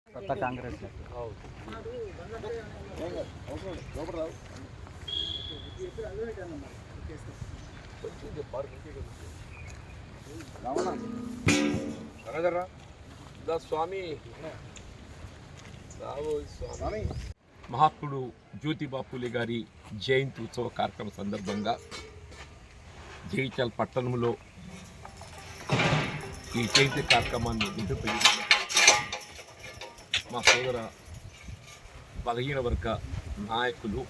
కొత్త కాంగ్రెస్ స్వామి మహాత్ముడు జ్యోతిబా పూలే గారి జయంతి ఉత్సవ కార్యక్రమం సందర్భంగా జగిత్యాల పట్టణంలో ఈ జయంతి కార్యక్రమాన్ని నిర్వహించారు. మా సోదర బలహీన వర్గ నాయకులు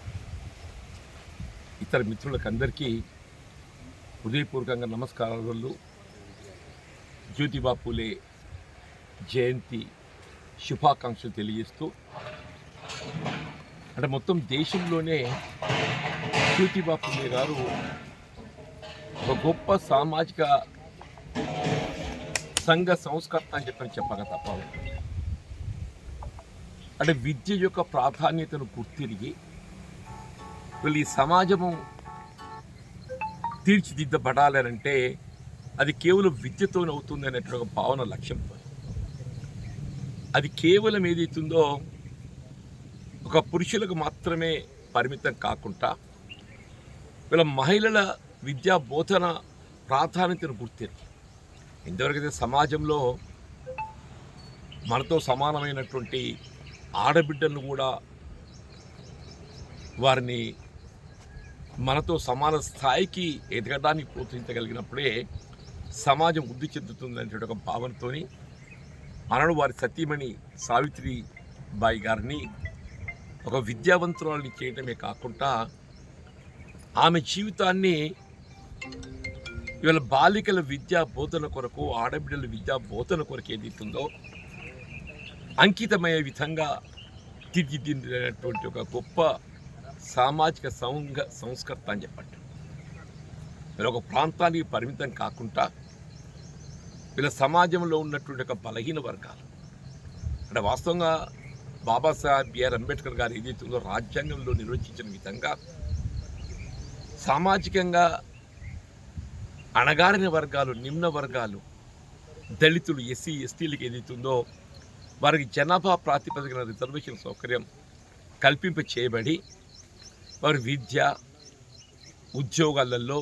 ఇతర మిత్రులకు అందరికీ హృదయపూర్వకంగా నమస్కారాలు. జ్యోతిబా పూలే జయంతి శుభాకాంక్షలు తెలియజేస్తూ, అంటే మొత్తం దేశంలోనే జ్యోతిబా పూలే గారు ఒక గొప్ప సామాజిక సంఘ సంస్కర్త అని చెప్పక తప్పదు. అంటే విద్య యొక్క ప్రాధాన్యతను గుర్తిరిగి వీళ్ళు ఈ సమాజము తీర్చిదిద్దబడాలంటే అది కేవలం విద్యతోనే అవుతుంది అనేటువంటి ఒక భావన లక్ష్యంతో, అది కేవలం ఏదైతుందో ఒక పురుషులకు మాత్రమే పరిమితం కాకుండా వీళ్ళ మహిళల విద్యా బోధన ప్రాధాన్యతను గుర్తిరిగి, ఇంతవరకైతే సమాజంలో మనతో సమానమైనటువంటి ఆడబిడ్డలను కూడా వారిని మనతో సమాన స్థాయికి ఎదగడానికి ప్రోత్సహించగలిగినప్పుడే సమాజం వృద్ధి చెందుతుందనే ఒక భావనతో మనను వారి సతీమణి సావిత్రిబాయి గారిని ఒక విద్యావంతురాలని చేయటమే కాకుండా ఆమె జీవితాన్ని ఇవాళ బాలికల విద్యా బోధన కొరకు, ఆడబిడ్డల విద్యా బోధన కొరకు ఏదైతుందో అంకితమయ్యే విధంగా తీర్చిదిద్దినటువంటి ఒక గొప్ప సామాజిక సంస్కర్త అని చెప్పండి. వీళ్ళ ఒక ప్రాంతానికి పరిమితం కాకుండా వీళ్ళ సమాజంలో ఉన్నటువంటి ఒక బలహీన వర్గాలు, అంటే వాస్తవంగా బాబాసాహెబ్ బిఆర్ అంబేద్కర్ గారు ఏదైతుందో రాజ్యాంగంలో నిర్వచించిన విధంగా సామాజికంగా అణగారిన వర్గాలు, నిమ్న వర్గాలు, దళితులు, ఎస్సీ ఎస్టీలకు ఏదైతుందో వారికి జనాభా ప్రాతిపదికన రిజర్వేషన్ సౌకర్యం కల్పింప చేయబడి వారి విద్య, ఉద్యోగాలలో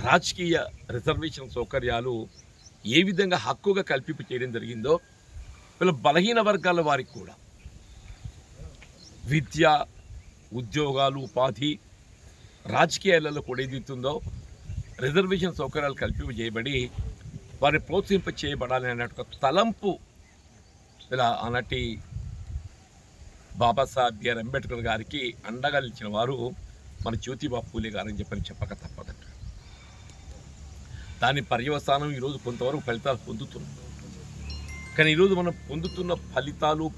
రాజకీయ రిజర్వేషన్ సౌకర్యాలు ఏ విధంగా హక్కుగా కల్పింప చేయడం జరిగిందో వీళ్ళ బలహీన వర్గాల వారికి కూడా విద్య, ఉద్యోగాలు, ఉపాధి, రాజకీయాలలో కూడా ఏదైతుందో రిజర్వేషన్ సౌకర్యాలు కల్పింప చేయబడి వారిని ప్రోత్సహింప చేయబడాలి అన్నట్టు తలంపు ఇలా ఆనాటి బాబాసాహెబ్ బిఆర్ అంబేద్కర్ గారికి అండగా నిలిచిన వారు మన జ్యోతిబా పూలే గారని చెప్పక తప్పదంట. దాని పర్యవసానం ఈరోజు కొంతవరకు ఫలితాలు పొందుతున్నాం. కానీ ఈరోజు మనం పొందుతున్న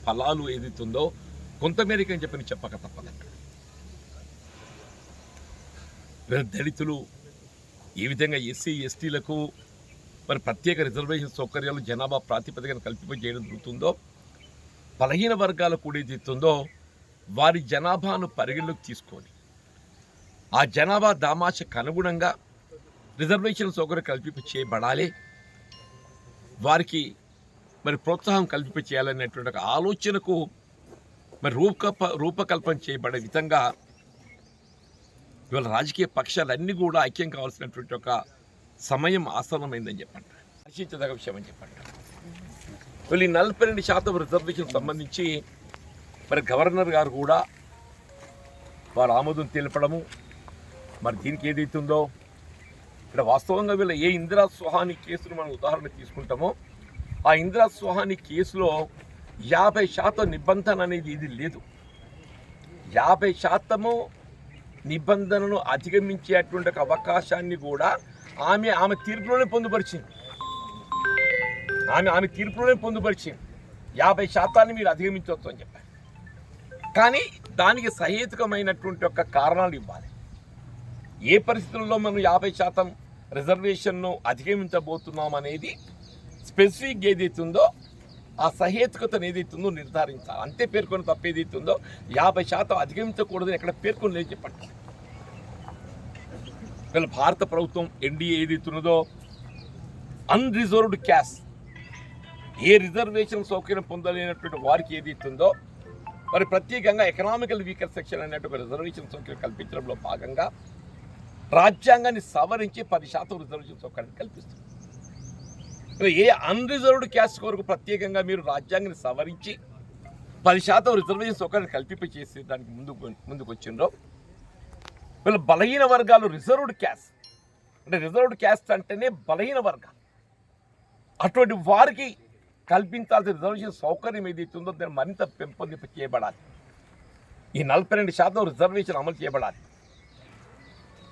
ఫలాలు ఏదైతుందో కొంతమేరకు అని చెప్పక తప్పదంట. దళితులు ఏ విధంగా ఎస్సీ ఎస్టీలకు మరి ప్రత్యేక రిజర్వేషన్ సౌకర్యాలు జనాభా ప్రాతిపదికన కల్పింపజేయడం జరుగుతుందో, బలహీన వర్గాలు కూడా ఏదైతుందో వారి జనాభాను పరిగణలోకి తీసుకొని ఆ జనాభా దామాషకు అనుగుణంగా రిజర్వేషన్ సౌకర్యం కల్పింప చేయబడాలి, వారికి మరి ప్రోత్సాహం కల్పింప చేయాలనేటువంటి ఒక ఆలోచనకు మరి రూపకల్పన చేయబడే విధంగా ఇవాళ రాజకీయ పక్షాలన్నీ కూడా ఐక్యం కావాల్సినటువంటి ఒక సమయం ఆసన్నమైందని చెప్పండి, హర్షించదగ్గ విషయం అని చెప్పండి. వీళ్ళు 42% రిజర్వేషన్ సంబంధించి మరి గవర్నర్ గారు కూడా వారు ఆమోదం తెలపడము. మరి దీనికి ఏదైతుందో ఇక్కడ వాస్తవంగా వీళ్ళ ఏ ఇందిరా సుహాని కేసును మనం ఉదాహరణ తీసుకుంటామో ఆ ఇందిరా సుహాని కేసులో 50% నిబంధన అనేది ఇది లేదు. 50% నిబంధనను అధిగమించేటువంటి ఒక అవకాశాన్ని కూడా ఆమె తీర్పులోనే పొందుపరిచింది. ఆమె తీర్పులోనే పొందుపరిచింది 50% మీరు అధిగమించవచ్చు అని చెప్పారు. కానీ దానికి సహేతుకమైనటువంటి ఒక కారణాలు ఇవ్వాలి. ఏ పరిస్థితుల్లో మనం 50% రిజర్వేషన్ను అధిగమించబోతున్నాం అనేది స్పెసిఫిక్ ఏదైతుందో ఆ సహేతుకతను ఏదైతుందో నిర్ధారించాలి. అంతే పేర్కొని తప్ప ఏదైతుందో 50% అధిగమించకూడదని ఎక్కడ పేర్కొని లేదు చెప్పండి. వీళ్ళ భారత ప్రభుత్వం ఎన్డీఏ ఏదైతున్నదో అన్రిజర్వ్డ్ క్యాస్ట్, ఏ రిజర్వేషన్ సౌకర్యం పొందలేనటువంటి వారికి ఏదైతుందో మరి ప్రత్యేకంగా ఎకనామికల్ వీకర్ సెక్షన్ అనేటువంటి ఒక రిజర్వేషన్ సౌకర్యం కల్పించడంలో భాగంగా రాజ్యాంగాన్ని సవరించి 10% రిజర్వేషన్ సౌకర్యాన్ని కల్పిస్తుంది. ఏ అన్రిజర్వ్డ్ క్యాస్ట్ కొరకు ప్రత్యేకంగా మీరు రాజ్యాంగాన్ని సవరించి 10% రిజర్వేషన్ సౌకర్యాన్ని కల్పింపచేసి దానికి ముందుకు వచ్చిండ్రో వీళ్ళు బలహీన వర్గాలు రిజర్వ్డ్ క్యాస్ట్ అంటే రిజర్వ్డ్ క్యాస్ట్ అంటేనే బలహీన వర్గాలు, అటువంటి వారికి కల్పించాల్సిన రిజర్వేషన్ సౌకర్యం ఏదైతుందో దాన్ని మరింత పెంపొందింప చేయబడాలి. ఈ 42% రిజర్వేషన్ అమలు చేయబడాలి.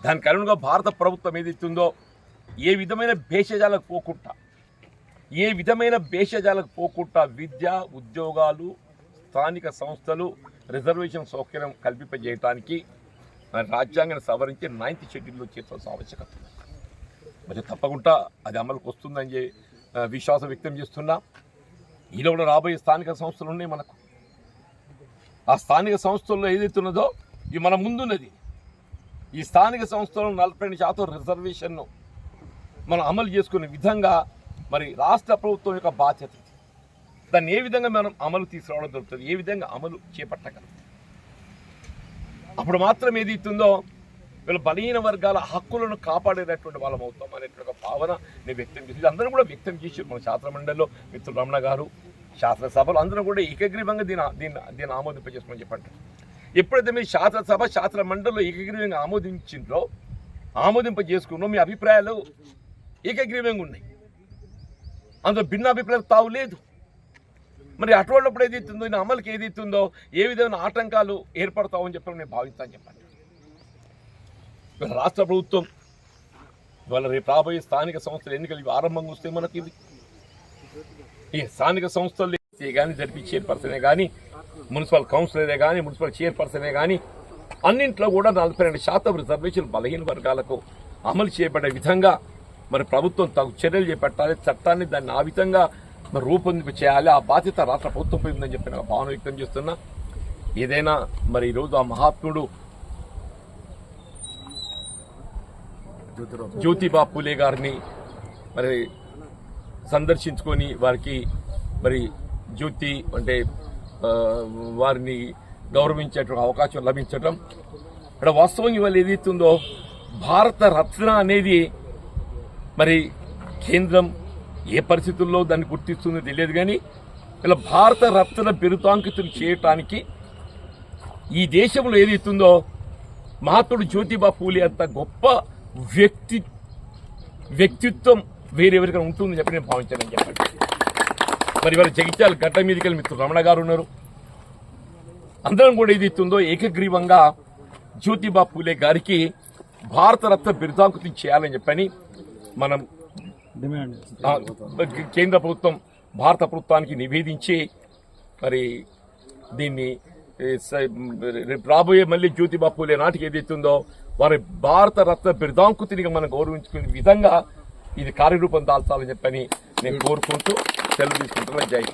దానికి అనుగుణంగా భారత ప్రభుత్వం ఏదైతుందో ఏ విధమైన భేషజాలకు పోకుండా విద్య, ఉద్యోగాలు, స్థానిక సంస్థలు రిజర్వేషన్ సౌకర్యం కల్పింపజేయడానికి రాజ్యాంగాన్ని సవరించి 9th షెడ్యూల్లో చేర్చాల్సిన ఆవశ్యకత. మరి తప్పకుండా అది అమలుకు వస్తుందని విశ్వాసం వ్యక్తం చేస్తున్నా. ఈలో కూడా రాబోయే స్థానిక సంస్థలు ఉన్నాయి మనకు. ఆ స్థానిక సంస్థల్లో ఏదైతున్నదో ఇది మన ముందున్నది. ఈ స్థానిక సంస్థలను 42% రిజర్వేషన్ను మనం అమలు చేసుకునే విధంగా మరి రాష్ట్ర ప్రభుత్వం యొక్క బాధ్యత. దాన్ని ఏ విధంగా మనం అమలు తీసుకురావడం దొరుకుతుంది, ఏ విధంగా అమలు చేపట్టగలం, అప్పుడు మాత్రం ఏదైతుందో వీళ్ళ బలహీన వర్గాల హక్కులను కాపాడేటటువంటి వాళ్ళం అవుతాం అనేటువంటి భావన నేను వ్యక్తం చేసి అందరూ కూడా వ్యక్తం చేసి మన శాస్త్రమండలిలో మిత్రులు రమణ గారు, శాస్త్రసభలు అందరూ కూడా ఏకగ్రీవంగా దీన్ని ఆమోదింపజేసుకోమని చెప్పండి. ఎప్పుడైతే మీరు శాస్త్ర మండలిలో ఏకగ్రీవంగా ఆమోదింపజేసుకున్నో మీ అభిప్రాయాలు ఏకగ్రీవంగా ఉన్నాయి, అందులో భిన్న అభిప్రాయాలు తావు లేదు. మరి అటువంటిప్పుడు ఏదైతుందో ఈ అమలుకి ఏదైతుందో ఏ విధమైన ఆటంకాలు ఏర్పడతావని చెప్పి నేను భావిస్తాను చెప్పండి. రాష్ట్ర ప్రభుత్వం ఇవాళ రేపు రాబోయే స్థానిక సంస్థల ఎన్నికలు ఆరంభంగా వస్తే మనకి ఇది ఈ స్థానిక సంస్థలు కానీ జరిపి చైర్పర్సనే కానీ మున్సిపల్ కౌన్సిలరే కానీ మున్సిపల్ చైర్పర్సనే కానీ అన్నింట్లో కూడా 42% రిజర్వేషన్ బలహీన వర్గాలకు అమలు చేయబడే విధంగా మరి ప్రభుత్వం తగు చర్యలు చేపట్టాలి. చట్టాన్ని దాన్ని ఆ విధంగా మరి రూపొందింప చేయాలి. ఆ బాధ్యత రాష్ట్ర ప్రభుత్వం ఉందని చెప్పి నాకు భావన వ్యక్తం చేస్తున్నా. ఏదైనా మరి ఈరోజు ఆ మహాత్ముడు జ్యోతిబా పూలే గారిని మరి సందర్శించుకొని వారికి మరి జ్యోతి అంటే వారిని గౌరవించేటువంటి అవకాశం లభించడం ఇక్కడ వాస్తవం ఇవాళ ఏదైతుందో భారత రత్న అనేది మరి కేంద్రం ఏ పరిస్థితుల్లో దాన్ని గుర్తిస్తుందో తెలియదు. కానీ ఇలా భారత రత్న బిరుదాంకితులు చేయటానికి ఈ దేశంలో ఏదైతుందో మహాత్ముడు జ్యోతిబా పూలే అంత గొప్ప వ్యక్తిత్వం వేరెవరికైనా ఉంటుందని చెప్పి నేను భావించానని చెప్పండి. మరి ఇవాళ జగిత్యాల గడ్డ మీదకి వెళ్ళి మిత్రులు రమణ గారు ఉన్నారు. అందరం కూడా ఏదైతుందో ఏకగ్రీవంగా జ్యోతిబా పూలే గారికి భారతరత్న బిరుదాంకితం చేయాలని చెప్పని మనం కేంద్ర ప్రభుత్వం భారత ప్రభుత్వానికి నివేదించి మరి దీన్ని రాబోయే మళ్ళీ జ్యోతిబా పూలే నాటికి ఏదైతుందో వారి భారతరత్న బిరుదాంకితునిగా మనం గౌరవించుకునే విధంగా ఇది కార్యరూపం దాల్చాలని చెప్పని నేను కోరుకుంటూ సెలవు తీసుకుంటున్నా. జై హింద్.